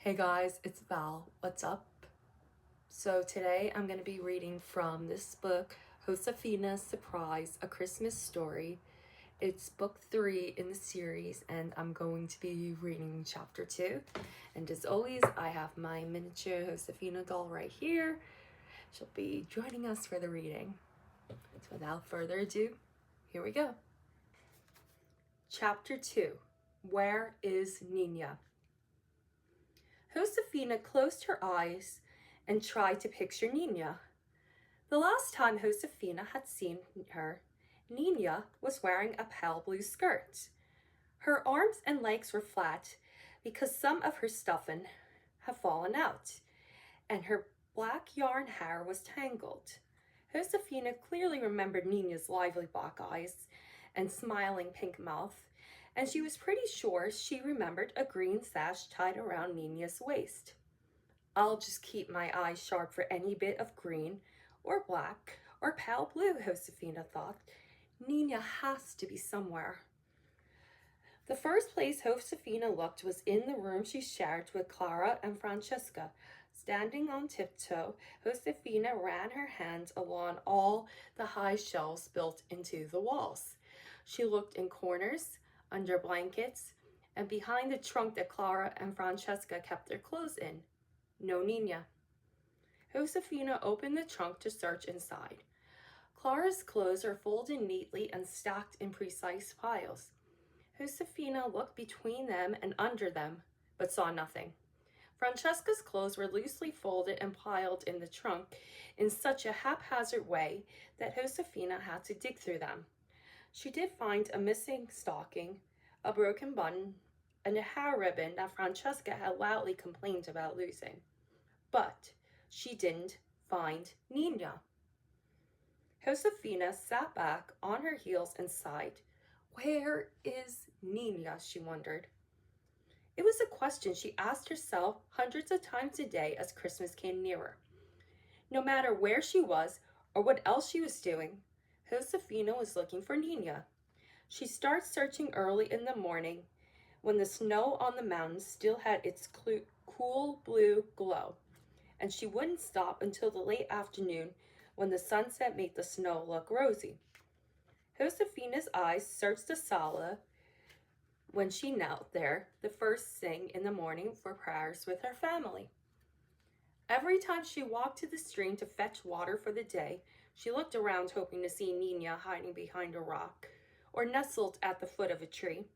Hey guys, it's Val. What's up? So today I'm going to be reading from this book, Josefina's Surprise, A Christmas Story. It's book 3 in the series and I'm going to be reading chapter 2. And as always, I have my miniature Josefina doll right here. She'll be joining us for the reading. So without further ado, here we go. Chapter 2, Where is Nina? Josefina closed her eyes and tried to picture Nina. The last time Josefina had seen her, Nina was wearing a pale blue skirt. Her arms and legs were flat because some of her stuffing had fallen out, and her black yarn hair was tangled. Josefina clearly remembered Nina's lively black eyes and smiling pink mouth, and she was pretty sure she remembered a green sash tied around Nina's waist. I'll just keep my eyes sharp for any bit of green or black or pale blue, Josefina thought. Nina has to be somewhere. The first place Josefina looked was in the room she shared with Clara and Francesca. Standing on tiptoe, Josefina ran her hands along all the high shelves built into the walls. She looked in corners, under blankets, and behind the trunk that Clara and Francesca kept their clothes in. No Nina. Josefina opened the trunk to search inside. Clara's clothes are folded neatly and stacked in precise piles. Josefina looked between them and under them, but saw nothing. Francesca's clothes were loosely folded and piled in the trunk in such a haphazard way that Josefina had to dig through them. She did find a missing stocking, a broken button, and a hair ribbon that Francesca had loudly complained about losing. But she didn't find Nina. Josefina sat back on her heels and sighed. Where is Nina? She wondered. It was a question she asked herself hundreds of times a day as Christmas came nearer. No matter where she was or what else she was doing, Josefina was looking for Nina. She started searching early in the morning when the snow on the mountains still had its cool blue glow, and she wouldn't stop until the late afternoon when the sunset made the snow look rosy. Josefina's eyes searched the sala when she knelt there the first thing in the morning for prayers with her family. Every time she walked to the stream to fetch water for the day, she looked around hoping to see Nina hiding behind a rock or nestled at the foot of a tree.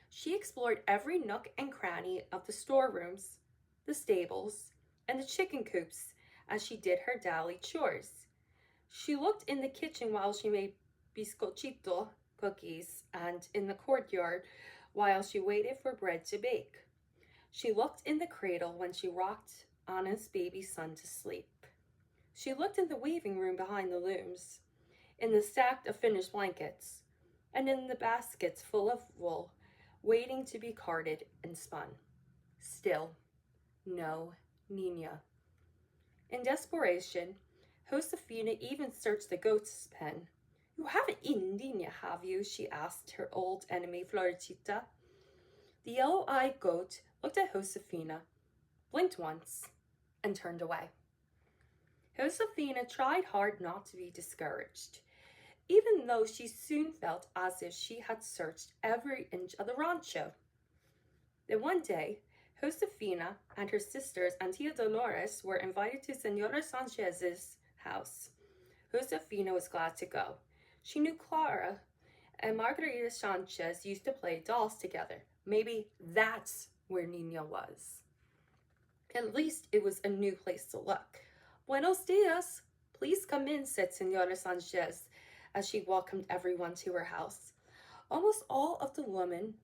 She explored every nook and cranny of the storerooms, the stables, and the chicken coops as she did her daily chores. She looked in the kitchen while she made bizcochito cookies and in the courtyard while she waited for bread to bake. She looked in the cradle when she rocked Anna's baby son to sleep. She looked in the weaving room behind the looms, in the stack of finished blankets, and in the baskets full of wool waiting to be carded and spun. Still, no Nina. In desperation, Josefina even searched the goat's pen. You haven't eaten Nina, have you? She asked her old enemy Floricita. The yellow-eyed goat looked at Josefina, blinked once, and turned away. Josefina tried hard not to be discouraged, even though she soon felt as if she had searched every inch of the rancho. Then one day, Josefina and her sisters and Tia Dolores were invited to Senora Sanchez's house. Josefina was glad to go. She knew Clara and Margarita Sanchez used to play dolls together. Maybe that's where Nina was. At least it was a new place to look. Buenos dias. Please come in, said Senora Sanchez as she welcomed everyone to her house. Almost all of the women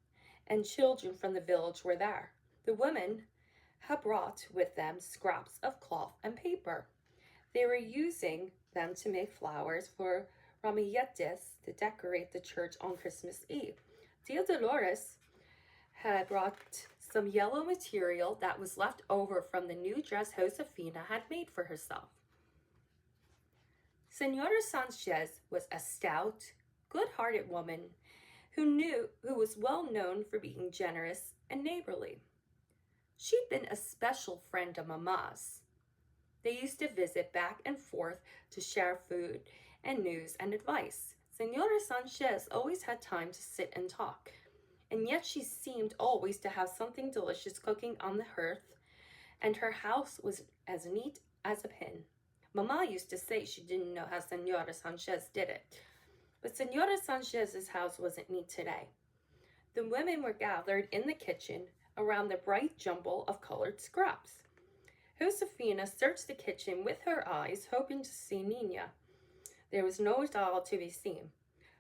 and children from the village were there. The women had brought with them scraps of cloth and paper. They were using them to make flowers for ramilletes to decorate the church on Christmas Eve. Tia Dolores had brought some yellow material that was left over from the new dress Josefina had made for herself. Senora Sanchez was a stout, good-hearted woman who was well known for being generous and neighborly. She'd been a special friend of Mama's. They used to visit back and forth to share food and news and advice. Senora Sanchez always had time to sit and talk, and yet she seemed always to have something delicious cooking on the hearth, and her house was as neat as a pin. Mama used to say she didn't know how Senora Sanchez did it, but Senora Sanchez's house wasn't neat today. The women were gathered in the kitchen around the bright jumble of colored scraps. Josefina searched the kitchen with her eyes, hoping to see Nina. There was no doll to be seen,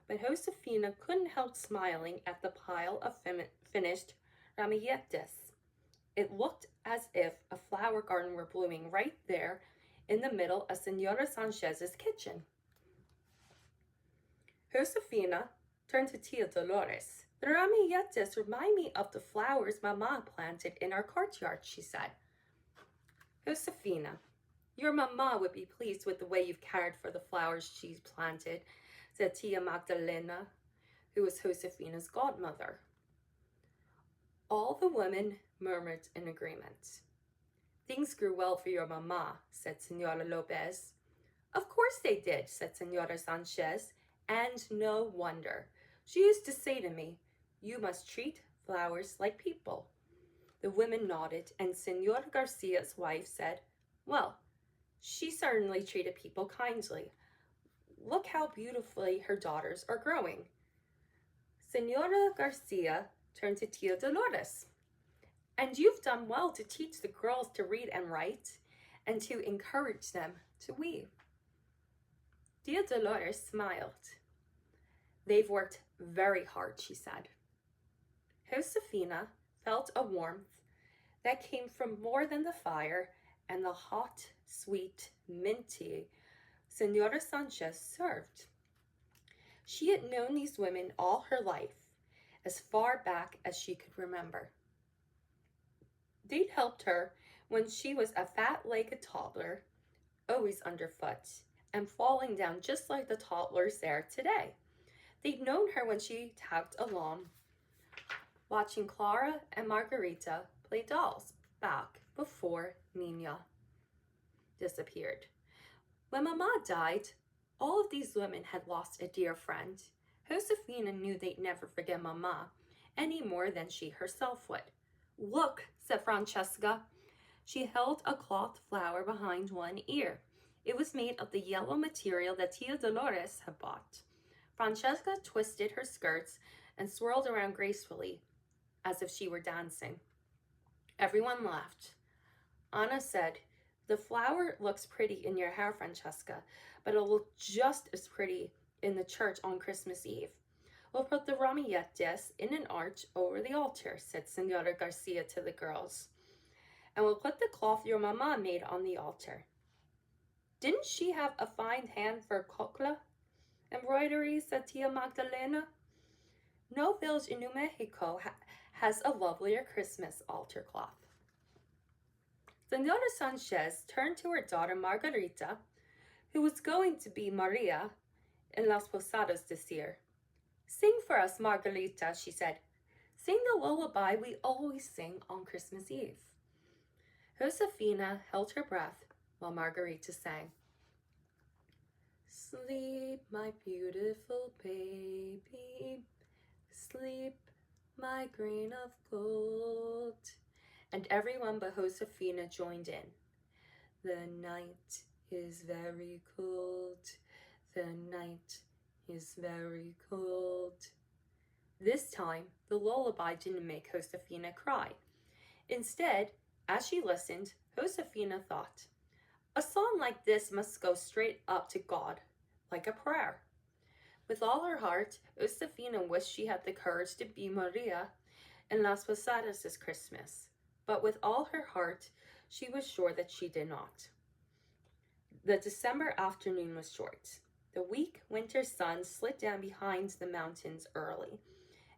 but Josefina couldn't help smiling at the pile of finished ramilletes. It looked as if a flower garden were blooming right there in the middle of Senora Sanchez's kitchen. Josefina turned to Tia Dolores. The ramilletes remind me of the flowers Mama planted in our courtyard, she said. Josefina, your Mama would be pleased with the way you've cared for the flowers she's planted, said Tia Magdalena, who was Josefina's godmother. All the women murmured in agreement. Things grew well for your Mama, said Senora Lopez. Of course they did, said Senora Sanchez, and no wonder. She used to say to me, you must treat flowers like people. The women nodded, and Senora Garcia's wife said, well, she certainly treated people kindly. Look how beautifully her daughters are growing. Senora Garcia turned to Tia Dolores. And you've done well to teach the girls to read and write, and to encourage them to weave. Tia Dolores smiled. They've worked very hard, she said. Josefina felt a warmth that came from more than the fire and the hot, sweet mint tea Senora Sanchez served. She had known these women all her life, as far back as she could remember. They'd helped her when she was a fat-legged toddler, always underfoot, and falling down just like the toddlers there today. They'd known her when she tagged along, watching Clara and Margarita play dolls back before Nina disappeared. When Mama died, all of these women had lost a dear friend. Josefina knew they'd never forget Mama any more than she herself would. Look, said Francesca. She held a cloth flower behind one ear. It was made of the yellow material that Tia Dolores had bought. Francesca twisted her skirts and swirled around gracefully, as if she were dancing. Everyone laughed. Anna said, the flower looks pretty in your hair, Francesca, but it'll look just as pretty in the church on Christmas Eve. We'll put the ramilletes in an arch over the altar, said Senora Garcia to the girls. And we'll put the cloth your Mama made on the altar. Didn't she have a fine hand for cochla embroidery, said Tia Magdalena. No village in New Mexico has a lovelier Christmas altar cloth. Senora Sanchez turned to her daughter Margarita, who was going to be Maria in Las Posadas this year. Sing for us, Margarita, she said. Sing the lullaby we always sing on Christmas Eve. Josefina held her breath while Margarita sang. Sleep, my beautiful baby, sleep, my grain of gold. And everyone but Josefina joined in. The night is very cold, the night is very cold. This time, the lullaby didn't make Josefina cry. Instead, as she listened, Josefina thought, a song like this must go straight up to God, like a prayer. With all her heart, Josefina wished she had the courage to be Maria in Las Posadas this Christmas. But with all her heart, she was sure that she did not. The December afternoon was short. The weak winter sun slid down behind the mountains early,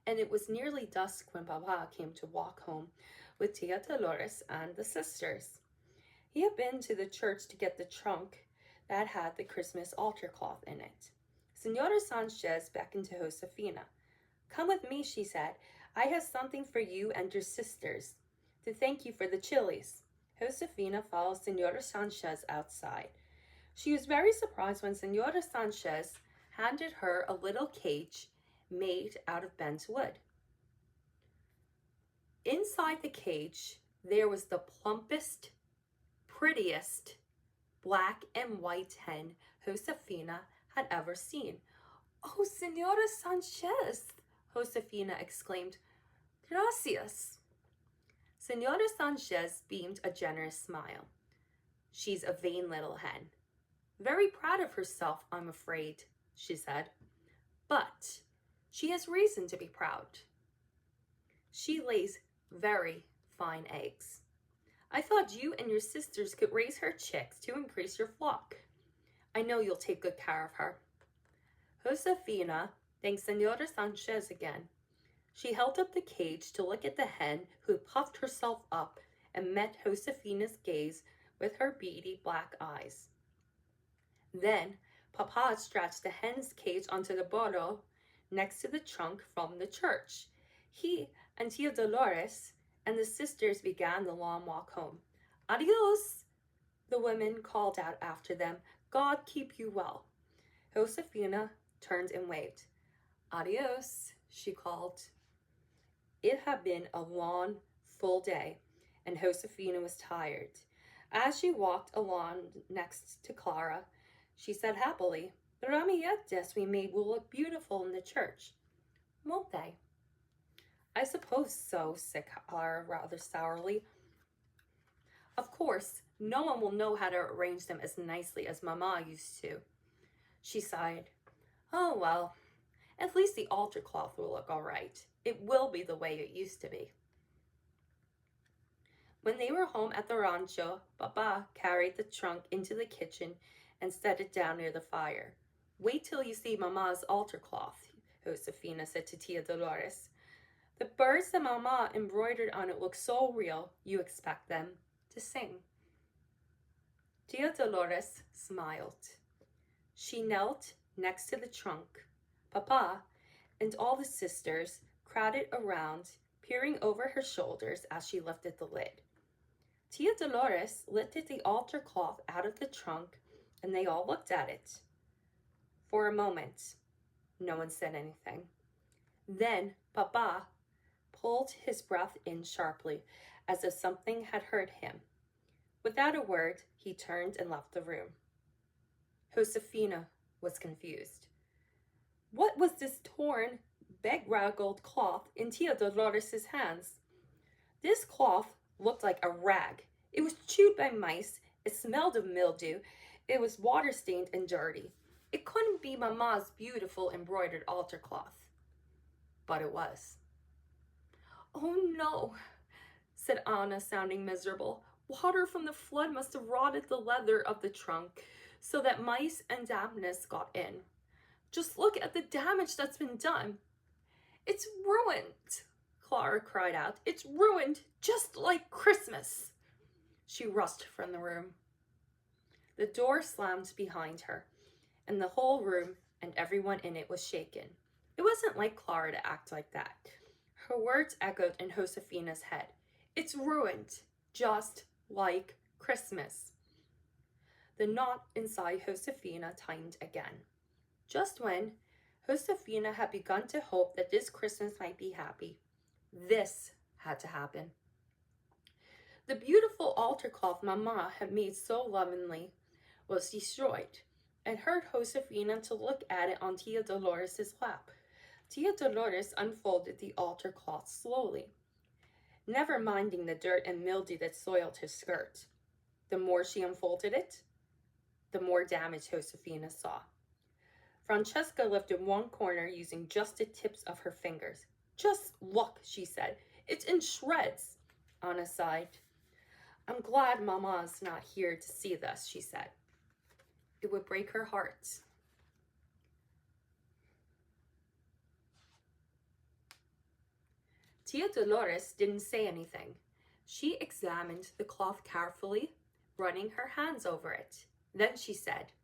and it was nearly dusk when Papa came to walk home with Tia Dolores and the sisters. He had been to the church to get the trunk that had the Christmas altar cloth in it. Senora Sanchez beckoned to Josefina. Come with me, she said. I have something for you and your sisters. to thank you for the chilies. Josefina followed Senora Sanchez outside. She was very surprised when Senora Sanchez handed her a little cage made out of bent wood. Inside the cage, there was the plumpest, prettiest black and white hen Josefina had ever seen. "Oh, Senora Sanchez!" Josefina exclaimed. "Gracias." Senora Sanchez beamed a generous smile. "She's a vain little hen. Very proud of herself, I'm afraid," she said. "But she has reason to be proud. She lays very fine eggs. I thought you and your sisters could raise her chicks to increase your flock. I know you'll take good care of her." Josefina thanked Senora Sanchez again. She held up the cage to look at the hen who puffed herself up and met Josefina's gaze with her beady black eyes. Then Papa stretched the hen's cage onto the burro next to the trunk from the church. He and Tia Dolores and the sisters began the long walk home. "Adios," the women called out after them. "God keep you well." Josefina turned and waved. "Adios," she called. It had been a long, full day, and Josefina was tired. As she walked along next to Clara, she said happily, "The ramilletes we made will look beautiful in the church, won't they?" "I suppose so," said Clara rather sourly. "Of course, no one will know how to arrange them as nicely as Mamma used to." She sighed. "Oh, well, at least the altar cloth will look all right. It will be the way it used to be." When they were home at the rancho, Papa carried the trunk into the kitchen and set it down near the fire. "Wait till you see Mamma's altar cloth," Josefina said to Tia Dolores. "The birds that Mamma embroidered on it look so real, you expect them to sing." Tia Dolores smiled. She knelt next to the trunk. Papa and all the sisters crowded around, peering over her shoulders as she lifted the lid. Tia Dolores lifted the altar cloth out of the trunk, and they all looked at it. For a moment, no one said anything. Then Papa pulled his breath in sharply, as if something had hurt him. Without a word, he turned and left the room. Josefina was confused. What was this torn, bedraggled cloth in Tia Dolores' hands? This cloth looked like a rag. It was chewed by mice. It smelled of mildew. It was water-stained and dirty. It couldn't be Mamma's beautiful embroidered altar cloth. But it was. "Oh no," said Anna, sounding miserable. "Water from the flood must have rotted the leather of the trunk so that mice and dampness got in. Just look at the damage that's been done." "It's ruined," Clara cried out. "It's ruined, just like Christmas." She rushed from the room. The door slammed behind her, and the whole room and everyone in it was shaken. It wasn't like Clara to act like that. Her words echoed in Josefina's head. "It's ruined, just like Christmas." The knot inside Josefina tightened again. Just when Josefina had begun to hope that this Christmas might be happy, this had to happen. The beautiful altar cloth Mamma had made so lovingly was destroyed, and hurt Josefina to look at it on Tia Dolores' lap. Tia Dolores unfolded the altar cloth slowly, never minding the dirt and mildew that soiled his skirt. The more she unfolded it, the more damage Josefina saw. Francesca lifted one corner using just the tips of her fingers. "Just look," she said. "It's in shreds." Anna sighed. "I'm glad Mama's not here to see this," she said. "It would break her heart." Tia Dolores didn't say anything. She examined the cloth carefully, running her hands over it. Then she said,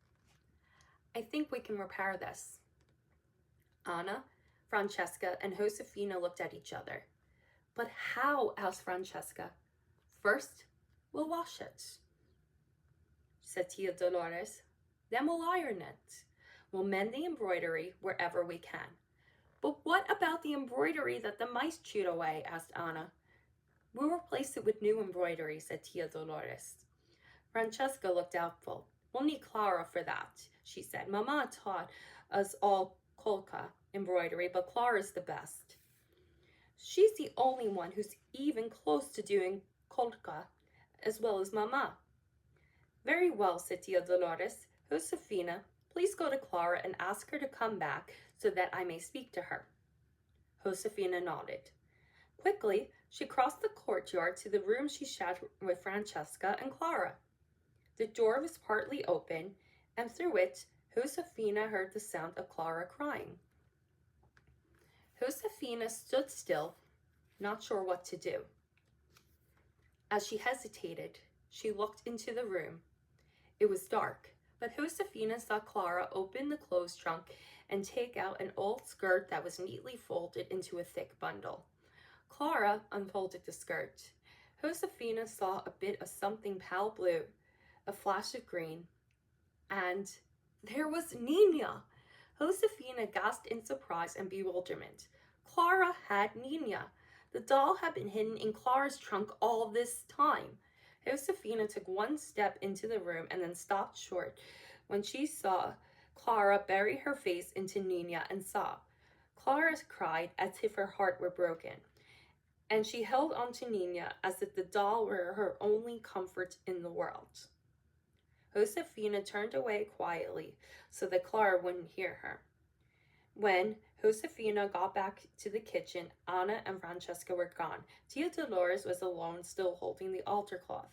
"I think we can repair this." Anna, Francesca, and Josefina looked at each other. "But how?" asked Francesca. First, we'll wash it, said Tia Dolores. Then we'll iron it. We'll mend the embroidery wherever we can. But what about the embroidery that the mice chewed away? Asked Anna. We'll replace it with new embroidery, said Tia Dolores. Francesca looked doubtful. We'll need Clara for that, she said. Mama taught us all kolka embroidery, but Clara's the best. She's the only one who's even close to doing kolka as well as Mama. Very well, said Tia Dolores. Josefina, please go to Clara and ask her to come back so that I may speak to her. Josefina nodded. Quickly, she crossed the courtyard to the room she shared with Francesca and Clara. The door was partly open, and through it, Josefina heard the sound of Clara crying. Josefina stood still, not sure what to do. As she hesitated, she looked into the room. It was dark, but Josefina saw Clara open the clothes trunk and take out an old skirt that was neatly folded into a thick bundle. Clara unfolded the skirt. Josefina saw a bit of something pale blue, a flash of green, and there was Nina. Josefina gasped in surprise and bewilderment. Clara had Nina. The doll had been hidden in Clara's trunk all this time. Josefina took one step into the room and then stopped short when she saw Clara bury her face into Nina and sob. Clara cried as if her heart were broken, and she held on to Nina as if the doll were her only comfort in the world. Josefina turned away quietly so that Clara wouldn't hear her. When Josefina got back to the kitchen, Anna and Francesca were gone. Tia Dolores was alone, still holding the altar cloth.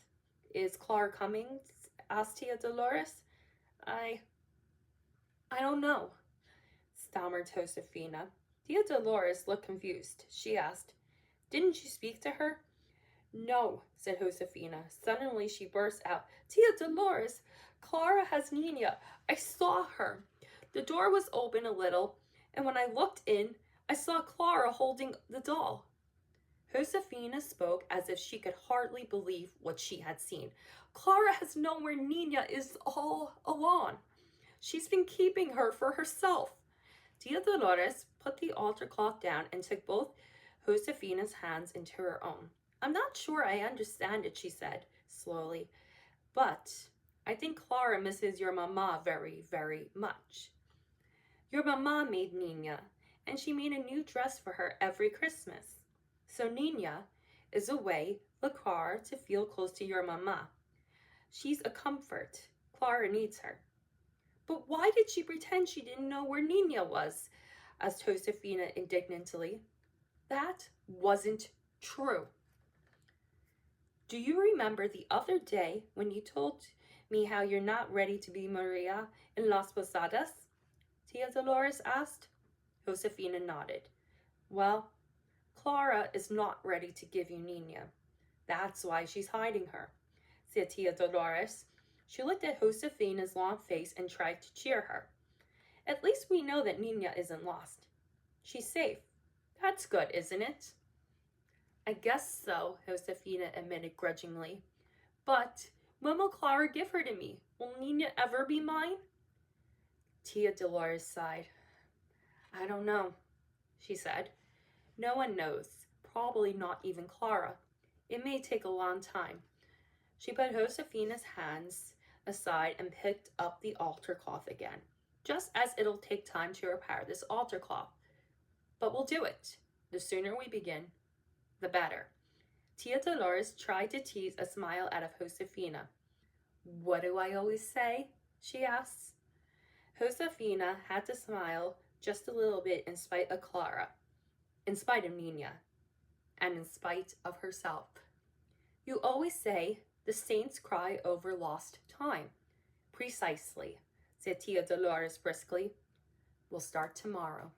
Is Clara coming? Asked Tia Dolores. I don't know, stammered Josefina. Tia Dolores looked confused. She asked, Didn't you speak to her? No, said Josefina. Suddenly she burst out, Tia Dolores, Clara has Nina. I saw her. The door was open a little, and when I looked in, I saw Clara holding the doll. Josefina spoke as if she could hardly believe what she had seen. Clara has known where Nina is all along. She's been keeping her for herself. Tia Dolores put the altar cloth down and took both Josefina's hands into her own. I'm not sure I understand it, she said slowly, but I think Clara misses your mama very, very much. Your mama made Nina, and she made a new dress for her every Christmas. So Nina is a way for Clara to feel close to your mama. She's a comfort. Clara needs her. But why did she pretend she didn't know where Nina was? Asked Josefina indignantly. That wasn't true. Do you remember the other day when you told me how you're not ready to be Maria in Las Posadas? Tia Dolores asked. Josefina nodded. Well, Clara is not ready to give you Nina. That's why she's hiding her, said Tia Dolores. She looked at Josefina's long face and tried to cheer her. At least we know that Nina isn't lost. She's safe. That's good, isn't it? I guess so, Josefina admitted grudgingly. But when will Clara give her to me? Will Nina ever be mine? Tia Dolores sighed. I don't know, she said. No one knows, probably not even Clara. It may take a long time. She put Josefina's hands aside and picked up the altar cloth again, just as it'll take time to repair this altar cloth. But we'll do it. The sooner we begin, the better. Tia Dolores tried to tease a smile out of Josefina. What do I always say? She asks. Josefina had to smile just a little bit in spite of Clara, in spite of Nina, and in spite of herself. You always say the saints cry over lost time. Precisely, said Tia Dolores briskly. We'll start tomorrow.